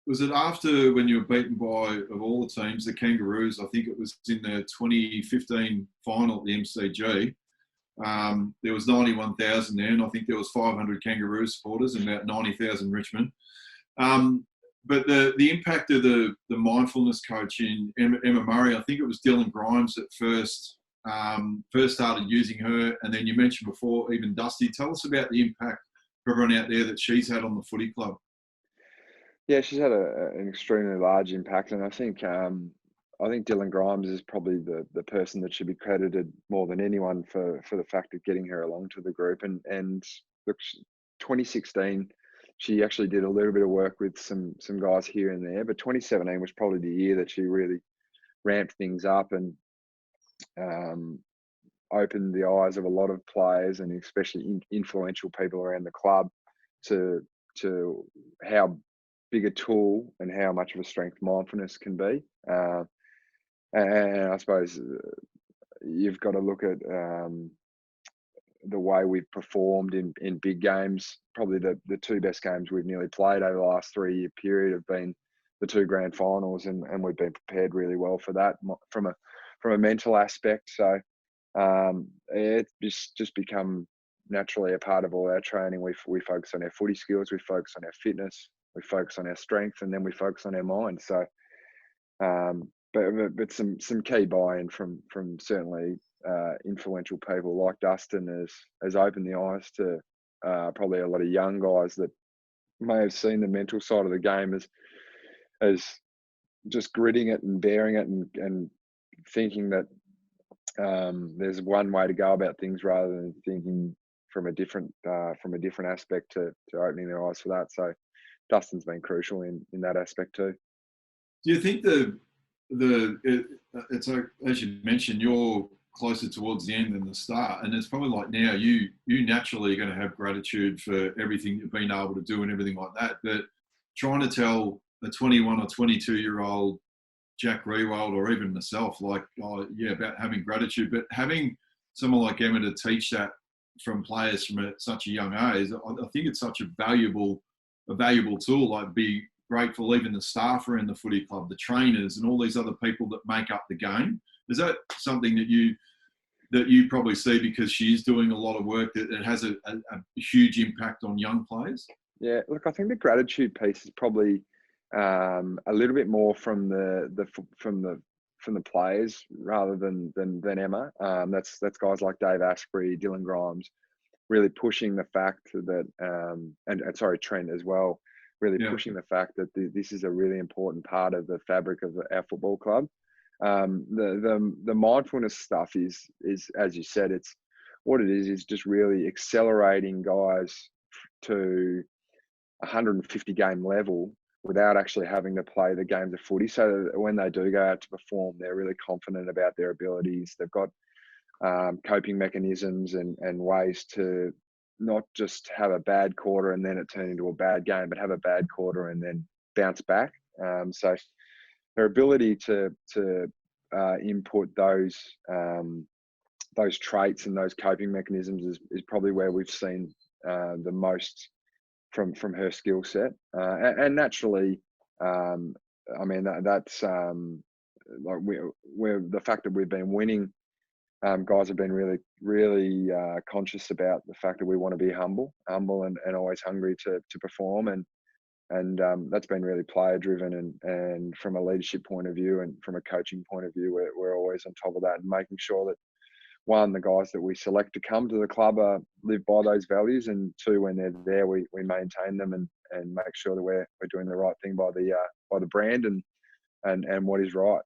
was it after when you were beaten by, of all the teams, the Kangaroos? I think it was in the 2015 final at the MCG. There was 91,000 there, and I think there was 500 Kangaroo supporters and about 90,000 Richmond. But the impact of the mindfulness coach in Emma Murray, I think it was Dylan Grimes that first started using her, and then you mentioned before even Dusty. Tell us about the impact for everyone out there that she's had on the footy club. Yeah, she's had an extremely large impact, and I think Dylan Grimes is probably the person that should be credited more than anyone for the fact of getting her along to the group. And look, 2016, she actually did a little bit of work with some guys here and there, but 2017 was probably the year that she really ramped things up and opened the eyes of a lot of players and especially influential people around the club to how big a tool and how much of a strength mindfulness can be. And I suppose you've got to look at the way we've performed in big games. Probably the two best games we've nearly played over the last 3-year period have been the two grand finals, and we've been prepared really well for that from a mental aspect. So it's just become naturally a part of all our training. We focus on our footy skills, we focus on our fitness, we focus on our strength, and then we focus on our mind. So, but some key buy-in from certainly influential people like Dustin has opened the eyes to probably a lot of young guys that may have seen the mental side of the game as just gritting it and bearing it and thinking that there's one way to go about things rather than thinking from a different aspect to opening their eyes for that. So Dustin's been crucial in that aspect too. Do you think it's like, as you mentioned, you're closer towards the end than the start, and it's probably like now you naturally are going to have gratitude for everything you've been able to do and everything like that. But trying to tell a 21 or 22-year-old Jack Riewoldt or even myself, about having gratitude, but having someone like Emma to teach that from players from such a young age, I think it's such a valuable tool. Like, be grateful, even the staff around the footy club, the trainers, and all these other people that make up the game. Is that something that you probably see, because she's doing a lot of work that it has a huge impact on young players? Yeah, look, I think the gratitude piece is probably a little bit more from the players rather than Emma. That's guys like Dave Asprey, Dylan Grimes, really pushing the fact that and sorry, Trent as well, really pushing the fact that this is a really important part of the fabric of our football club. The mindfulness stuff is, as you said, it's what it is just really accelerating guys to 150 game level without actually having to play the games of footy, so that when they do go out to perform, they're really confident about their abilities. They've got coping mechanisms and ways to not just have a bad quarter and then it turn into a bad game, but have a bad quarter and then bounce back. So their ability to input those traits and those coping mechanisms is probably where we've seen the most from her skill set, and naturally, I mean that's like we're the fact that we've been winning. Guys have been really conscious about the fact that we want to be humble and always hungry to perform, and that's been really player driven, and from a leadership point of view and from a coaching point of view, we're always on top of that and making sure that, one, the guys that we select to come to the club live by those values, and two, when they're there, we maintain them and make sure that we're doing the right thing by the brand and what is right.